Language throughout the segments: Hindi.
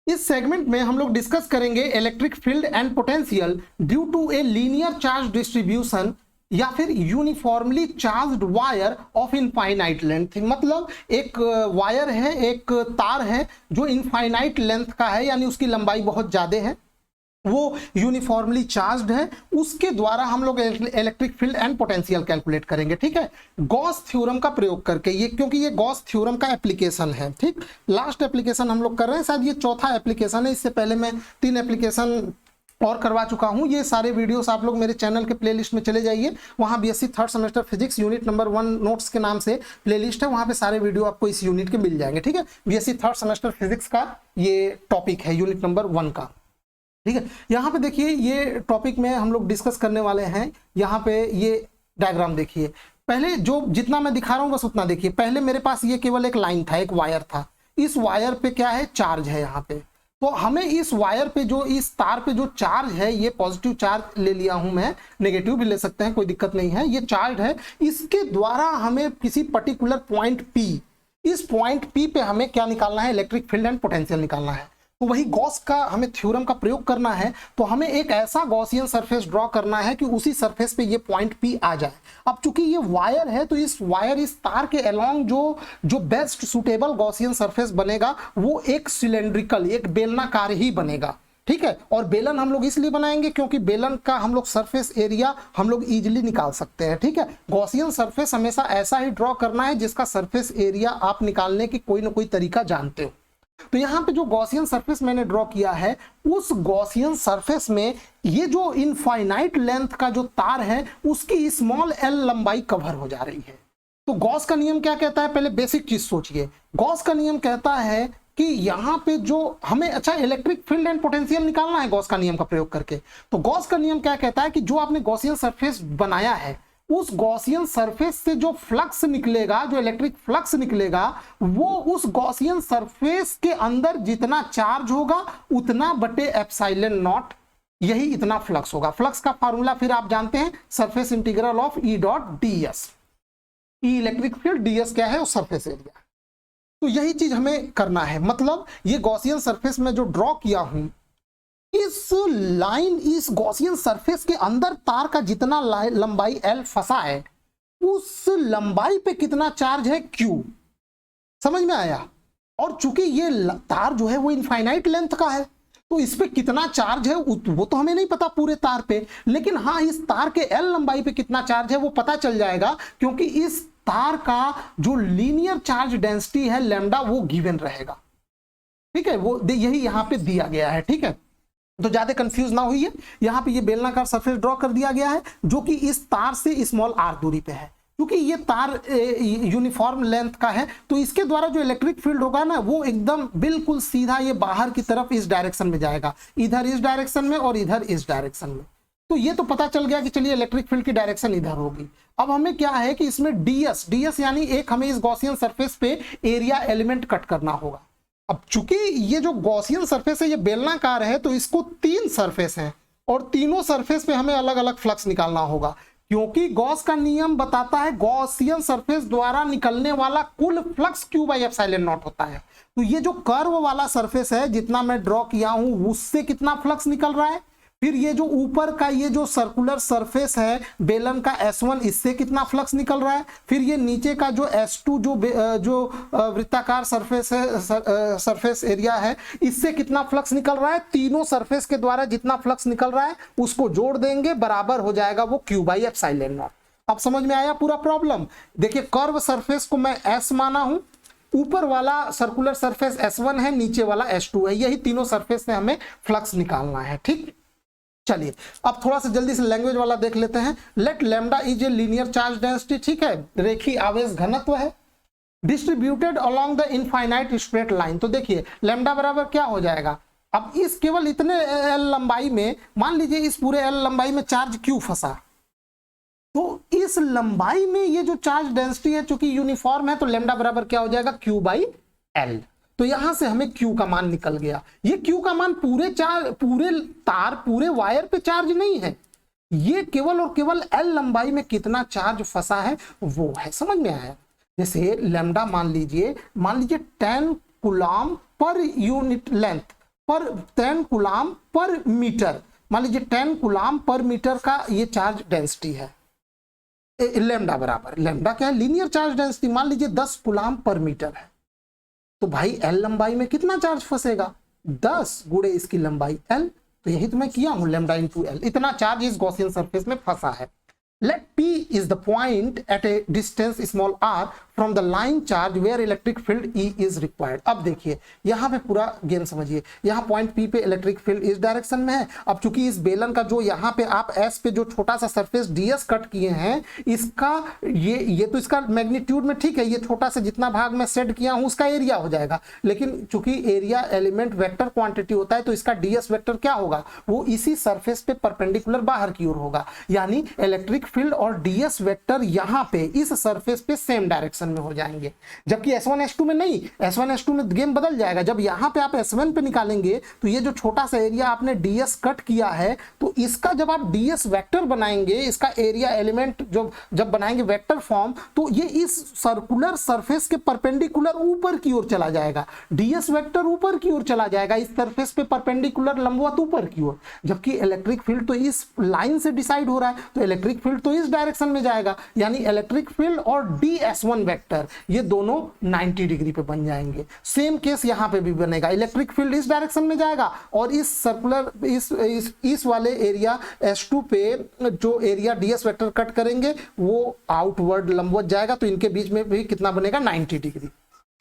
इस सेगमेंट में हम लोग डिस्कस करेंगे electric field and potential due to a linear charge distribution या फिर uniformly charged wire of infinite length. मतलब एक वायर है, एक तार है जो इनफाइनाइट लेंथ का है, यानी उसकी लंबाई बहुत ज्यादा है, वो यूनिफॉर्मली चार्ज्ड है, उसके द्वारा हम लोग electric field and potential calculate करेंगे। ठीक है, गॉस थ्योरम का प्रयोग करके, ये क्योंकि ये गॉस थ्योरम का एप्लीकेशन है। ठीक, लास्ट एप्लीकेशन हम लोग कर रहे हैं, शायद ये चौथा एप्लीकेशन है। इससे पहले मैं 3 एप्लीकेशन और करवा चुका हूं। ये सारे वीडियोस आप लोग मेरे चैनल के प्लेलिस्ट में चले जाइए, वहां BSc third semester physics unit number 1 notes के नाम से प्लेलिस्ट है, वहां पे सारे वीडियो आपको इस यूनिट के मिल जाएंगे। ठीक है, बीएससी थर्ड सेमेस्टर फिजिक्स का ये टॉपिक है, यूनिट नंबर 1 का। ठीक है, यहाँ पे देखिए ये टॉपिक में हम लोग डिस्कस करने वाले हैं। यहाँ पे ये डायग्राम देखिए, पहले जो जितना मैं दिखा रहा हूँ बस उतना देखिए। पहले मेरे पास ये केवल एक लाइन था, एक वायर था, इस वायर पे क्या है, चार्ज है यहाँ पे। तो हमें इस वायर पे जो, इस तार पे जो चार्ज है, ये पॉजिटिव चार्ज ले लिया हूं मैं, नेगेटिव भी ले सकते हैं, कोई दिक्कत नहीं है, ये चार्ज है। इसके द्वारा हमें किसी पर्टिकुलर पॉइंट P, इस पॉइंट P पे हमें क्या निकालना है, इलेक्ट्रिक फील्ड एंड पोटेंशियल निकालना है। तो वही गॉस का हमें थ्योरम का प्रयोग करना है। तो हमें एक ऐसा गॉसियन सरफेस ड्रॉ करना है कि उसी सरफेस पे ये पॉइंट P आ जाए। अब चूंकि ये वायर है, तो इस वायर, इस तार के अलोंग जो बेस्ट सुटेबल गॉसियन सरफेस बनेगा वो एक सिलेंड्रिकल, एक बेलनाकार ही बनेगा। ठीक है, और बेलन हम लोग इसलिए बनाएंगे क्योंकि बेलन का हम लोग सरफेस एरिया हम लोग इजिली निकाल सकते हैं। ठीक है, गॉसियन सरफेस हमेशा ऐसा ही ड्रॉ करना है जिसका सरफेस एरिया आप निकालने की कोई ना कोई तरीका जानते हो। तो यहां पे जो गॉसियन सरफेस मैंने ड्रॉ किया है, उस गॉसियन सरफेस में ये जो इनफाइनाइट लेंथ का जो तार है उसकी स्मॉल एल लंबाई कवर हो जा रही है। तो गॉस का नियम क्या कहता है, पहले बेसिक चीज सोचिए। गॉस का नियम कहता है कि यहां पे जो हमें, अच्छा, इलेक्ट्रिक फील्ड एंड पोटेंशियल निकालना है गॉस का नियम का प्रयोग करके। तो गॉस का नियम क्या कहता है कि जो आपने गॉसियन सरफेस बनाया है, उस गॉसियन सरफेस से जो फ्लक्स निकलेगा, जो इलेक्ट्रिक फ्लक्स निकलेगा, वो उस गॉसियन सरफेस के अंदर जितना चार्ज होगा उतना बटे एप्सिलॉन नॉट, यही इतना फ्लक्स होगा। फ्लक्स का फार्मूला फिर आप जानते हैं, surface integral of E dot ds। E electric field, ds क्या है, वो सरफेस एरिया। तो यही चीज हमें करना है। मतलब ये गॉसियन सरफेस में जो ड्रॉ किया हूं, इस लाइन, इस गॉसियन सरफेस के अंदर तार का जितना लंबाई L फंसा है, उस लंबाई पे कितना चार्ज है, Q। समझ में आया? और चूंकि ये तार जो है वो इनफाइनाइट लेंथ का है, तो इस पे कितना चार्ज है वो तो हमें नहीं पता पूरे तार पे, लेकिन हाँ, इस तार के L लंबाई पे कितना चार्ज है वो पता चल जाएगा, क्योंकि इस तार का जो लीनियर चार्ज डेंसिटी है लैम्डा, वो गिवन रहेगा। ठीक है, वो यही यहां पे दिया गया है। ठीक है, तो ज्यादा कंफ्यूज ना होइए, यहां पे ये बेलनाकार सरफेस ड्रॉ कर दिया गया है जो कि इस तार से स्मॉल r दूरी पे है। क्योंकि ये तार यूनिफॉर्म लेंथ का है, तो इसके द्वारा जो इलेक्ट्रिक फील्ड होगा ना, वो एकदम बिल्कुल सीधा ये बाहर की तरफ इस डायरेक्शन में जाएगा, इधर इस डायरेक्शन में और इधर इस डायरेक्शन में। तो ये तो पता चल गया कि चलिए इलेक्ट्रिक फील्ड की डायरेक्शन इधर होगी। अब हमें क्या है कि इसमें ds यानी एक हमें इस गॉसियन सरफेस पे एरिया एलिमेंट कट करना होगा। अब चूंकि ये जो गॉसियन सरफेस है ये बेलनाकार है, तो इसको 3 सरफेस हैं और तीनों सरफेस पे हमें अलग अलग फ्लक्स निकालना होगा, क्योंकि गॉस का नियम बताता है गॉसियन सरफेस द्वारा निकलने वाला कुल flux Q by epsilon not होता है। तो ये जो कर्व वाला सरफेस है, जितना मैं ड्रॉ किया हूं, उससे कितना फ्लक्स निकल रहा है, फिर ये जो ऊपर का ये जो सर्कुलर सरफेस है बेलन का S1, इससे कितना फ्लक्स निकल रहा है, फिर ये नीचे का जो S2 जो वृत्ताकार सरफेस है, सरफेस एरिया है, इससे कितना फ्लक्स निकल रहा है। तीनों सरफेस के द्वारा जितना फ्लक्स निकल रहा है उसको जोड़ देंगे, बराबर हो जाएगा वो Q बाई एप्सिलॉन नॉट। अब समझ में आया पूरा प्रॉब्लम? देखिए, कर्व सरफेस को मैं S माना हूं, ऊपर वाला सर्कुलर सरफेस S1 है, नीचे वाला S2 है, यही तीनों सरफेस से हमें फ्लक्स निकालना है। ठीक, चलिए अब थोड़ा सा जल्दी से लैंग्वेज वाला देख लेते हैं। Let lambda is a linear charge density. ठीक है, रेखीय आवेश घनत्व है, distributed along the infinite straight line. तो देखिए लैम्डा बराबर क्या हो जाएगा, अब इस केवल इतने L लंबाई में, मान लीजिए इस पूरे L लंबाई में चार्ज Q फंसा, तो इस लंबाई में ये जो चार्ज डेंसिटी है चूंकि यूनिफॉर्म है, तो लैम्डा बराबर क्या हो जाएगा, Q बाई L। तो यहां से हमें Q का मान निकल गया। ये Q का मान पूरे तार, पूरे वायर पे चार्ज नहीं है, ये केवल और केवल L लंबाई में कितना चार्ज फंसा है वो है। समझ में आया? जैसे लैम्डा मान लीजिए 10 कूलम पर यूनिट लेंथ, पर 10 कूलाम पर मीटर, मान लीजिए 10 कूलाम पर मीटर का ये चार्ज डेंसिटी है, लेमडा बराबर, लेमडा क्या है, लीनियर चार्ज डेंसिटी, मान लीजिए 10 कूलाम पर मीटर है, तो भाई एल लंबाई में कितना चार्ज फंसेगा, 10 गुणे इसकी लंबाई एल, तो यही तो मैं किया हूं, लेमडा इंटू एल, इतना चार्ज इस गॉसियन सरफेस में फंसा है। Let P is the point at a distance small r from the line charge where electric field E is required। अब देखिए यहाँ पे पूरा गेम समझिए, यहाँ पॉइंट P पे इलेक्ट्रिक फील्ड इस डायरेक्शन में है। अब चूंकि इस बेलन का जो यहाँ पे आप S पे जो छोटा सा सरफेस ds कट किए हैं, इसका ये तो इसका मैग्नीट्यूड में ठीक है, ये छोटा सा जितना भाग मैं सेट किया हूँ उसका एरिया हो जाएगा, लेकिन चूंकि एरिया एलिमेंट वेक्टर क्वांटिटी होता है तो इसका ds वेक्टर क्या होगा, वो इसी सरफेस पे परपेंडिकुलर बाहर की ओर होगा, यानी इलेक्ट्रिक फील्ड और ds वेक्टर यहां पे इस सरफेस पे सेम डायरेक्शन में हो जाएंगे। जबकि S1 S2 में नहीं, S1 S2 में गेम बदल जाएगा। जब यहां पे आप S1 पे निकालेंगे तो ये जो छोटा सा एरिया आपने ds कट किया है, तो इसका जब आप ds वेक्टर बनाएंगे, इसका एरिया एलिमेंट जब बनाएंगे वेक्टर फॉर्म, तो ये इस सर्कुलर सरफेस के परपेंडिकुलर ऊपर की ओर चला जाएगा, ds वेक्टर ऊपर की ओर चला जाएगा, इस सरफेस पे परपेंडिकुलर लंबवत ऊपर की ओर। जबकि इलेक्ट्रिक फील्ड तो इस लाइन से डिसाइड हो रहा है, तो इलेक्ट्रिक फील्ड तो इस डायरेक्शन में जाएगा, यानी इलेक्ट्रिक फील्ड और ds1 वेक्टर ये दोनों 90 डिग्री पे बन जाएंगे। सेम केस यहां पे भी बनेगा, इलेक्ट्रिक फील्ड इस डायरेक्शन में जाएगा और इस सर्कुलर इस वाले एरिया S2 पे जो एरिया ds वेक्टर कट करेंगे वो आउटवर्ड लंबवत जाएगा, तो इनके बीच में भी कितना बनेगा, 90 डिग्री,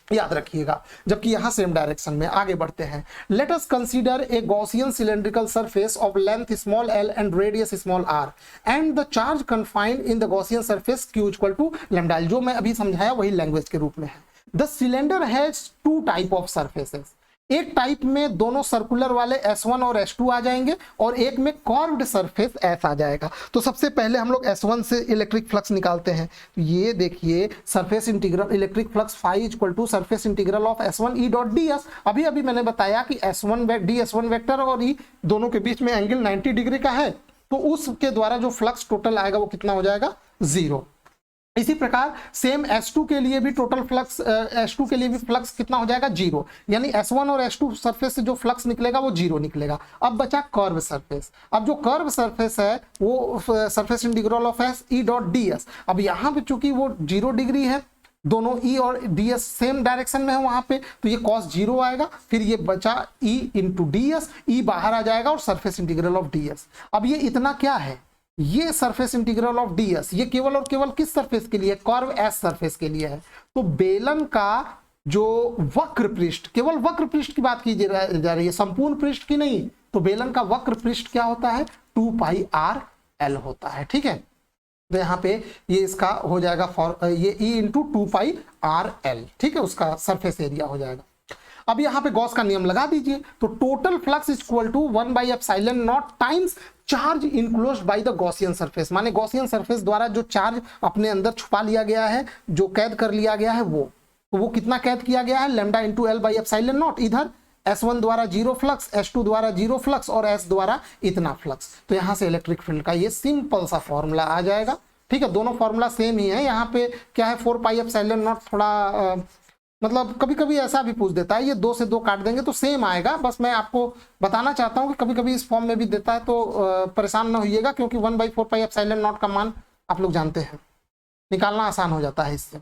याद रखिएगा। जबकि यहां सेम डायरेक्शन में। आगे बढ़ते हैं। Let us consider a Gaussian cylindrical surface of length small l and radius small r and the charge confined in the Gaussian surface q equal to lambda l। जो मैं अभी समझाया वही लैंग्वेज के रूप में है। The cylinder has two type of surfaces, एक टाइप में दोनों सर्कुलर वाले S1 और S2 आ जाएंगे और एक में कर्व्ड सरफेस S आ जाएगा। तो सबसे पहले हम लोग S1 से इलेक्ट्रिक फ्लक्स निकालते हैं। तो ये देखिए surface integral electric flux phi equal to surface integral of S1 E dot ds। अभी अभी मैंने बताया कि S1 ds1 वेक्टर और E दोनों के बीच में एंगल 90 डिग्री का है, तो उसके द्वारा जो फ्लक्स टोटल आएगा वो कितना हो जाएगा, 0। इसी प्रकार सेम S2 के लिए भी टोटल फ्लक्स S2 के लिए भी फ्लक्स कितना हो जाएगा, 0, यानी S1 और S2 सरफेस से जो फ्लक्स निकलेगा वो 0 निकलेगा। अब बचा कर्व सरफेस। अब जो कर्व सरफेस है वो surface integral of S E dot ds। अब यहाँ पे चूंकि वो 0 डिग्री है, दोनों E और ds सेम डायरेक्शन में है वहां पे, तो ये cos 0 आएगा, फिर ये बचा E इंटू ds, E बाहर आ जाएगा और सरफेस इंटीग्रल ऑफ ds। अब ये इतना क्या है, ये सरफेस इंटीग्रल ऑफ ds ये केवल और केवल किस सरफेस के लिए, कर्व S सरफेस के लिए है। तो बेलन का जो वक्र पृष्ठ, केवल वक्र पृष्ठ की बात की जा रही है, संपूर्ण पृष्ठ की नहीं। तो बेलन का वक्र पृष्ठ क्या होता है, 2 पाई r l होता है, ठीक है। तो यहाँ पे ये इसका हो जाएगा ये E इंटू 2 पाई r l, ठीक है, उसका सरफेस एरिया हो जाएगा। अब यहाँ पे गॉस का नियम लगा दीजिए, तो total flux equal to 1 by epsilon naught times charge enclosed by the Gaussian surface. माने गॉसियन सरफेस द्वारा जो चार्ज अपने अंदर छुपा लिया गया है, जो कैद कर लिया गया है, वो कितना कैद किया गया है, lambda into l by epsilon not. इधर S1 द्वारा 0 फ्लक्स, S2 द्वारा 0 फ्लक्स और S द्वारा इतना फ्लक्स। तो यहाँ से इलेक्ट्रिक फील्ड का ये सिंपल सा फॉर्मूला आ जाएगा, ठीक है। दोनों फॉर्मूला सेम ही है। यहाँ पे क्या है, 4 पाई एप्सिलॉन नॉट, थोड़ा मतलब कभी कभी ऐसा भी पूछ देता है, ये 2 से 2 काट देंगे तो सेम आएगा। बस मैं आपको बताना चाहता हूँ कि कभी कभी इस फॉर्म में भी देता है, तो परेशान ना होइएगा, क्योंकि 1/4 पाई एप्सिलॉन नॉट का मान आप लोग जानते हैं, निकालना आसान हो जाता है इससे।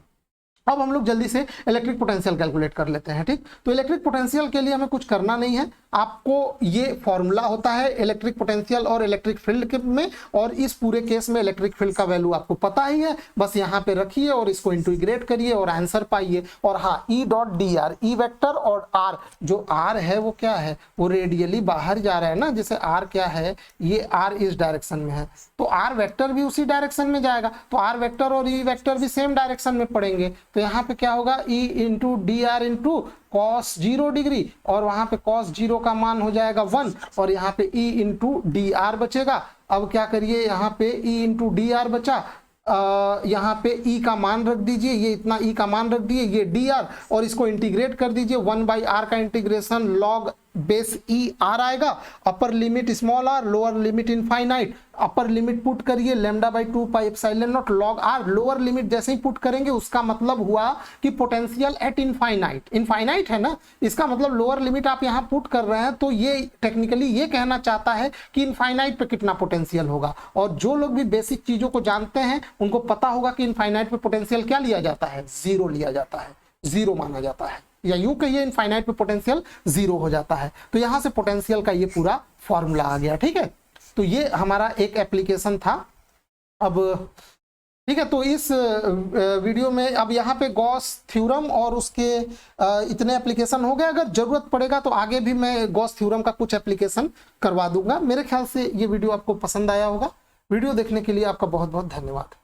अब हम लोग जल्दी से इलेक्ट्रिक पोटेंशियल कैलकुलेट कर लेते हैं, ठीक। तो इलेक्ट्रिक पोटेंशियल के लिए हमें कुछ करना नहीं है, आपको ये फॉर्मूला होता है इलेक्ट्रिक पोटेंशियल और इलेक्ट्रिक फील्ड में, और इस पूरे केस में इलेक्ट्रिक फील्ड का वैल्यू आपको पता ही है, बस यहाँ पे रखिए और इसको इंटीग्रेट करिए और आंसर पाइए। और हाँ, E dot dr, E vector और R, जो R है वो क्या है, वो रेडियली बाहर जा रहा है ना, जैसे R क्या है, ये R इस डायरेक्शन में है, तो R वेक्टर भी उसी डायरेक्शन में जाएगा, तो R वेक्टर और E वेक्टर भी सेम डायरेक्शन में पड़ेंगे। तो यहाँ पे क्या होगा, E into dr into cos 0 degree, और वहां पे cos 0 का मान हो जाएगा 1, और यहाँ पे E इंटू dr बचेगा। अब क्या करिए, यहाँ पे E इंटू dr बचा, यहाँ पे E का मान रख दीजिए, ये इतना E का मान रख दिए, ये dr, और इसको इंटीग्रेट कर दीजिए, 1/r का integration log base e r आएगा, upper limit small r, lower limit infinite, upper limit put करिए lambda by 2 pi epsilon naught log r, lower limit जैसे ही पुट करेंगे उसका मतलब हुआ कि पोटेंशियल एट इनफाइनाइट, इनफाइनाइट है ना, इसका मतलब लोअर लिमिट आप यहाँ पुट कर रहे हैं, तो ये टेक्निकली ये कहना चाहता है कि इनफाइनाइट पे कितना पोटेंशियल होगा। और जो लोग भी बेसिक चीजों को जानते हैं उनको पता होगा कि इनफाइनाइट पे पोटेंशियल क्या लिया जाता है, जीरो लिया जाता है, जीरो माना जाता है, या यूं कहिए इनफाइनाइट पे पोटेंशियल जीरो हो जाता है। तो यहां से पोटेंशियल का ये पूरा फॉर्मूला आ गया, ठीक है। तो ये हमारा एक एप्लीकेशन था। अब ठीक है, तो इस वीडियो में अब यहाँ पे गॉस थ्योरम और उसके इतने एप्लीकेशन हो गए। अगर जरूरत पड़ेगा तो आगे भी मैं गॉस थ्योरम का कुछ एप्लीकेशन करवा दूंगा। मेरे ख्याल से ये वीडियो आपको पसंद आया होगा। वीडियो देखने के लिए आपका बहुत बहुत धन्यवाद।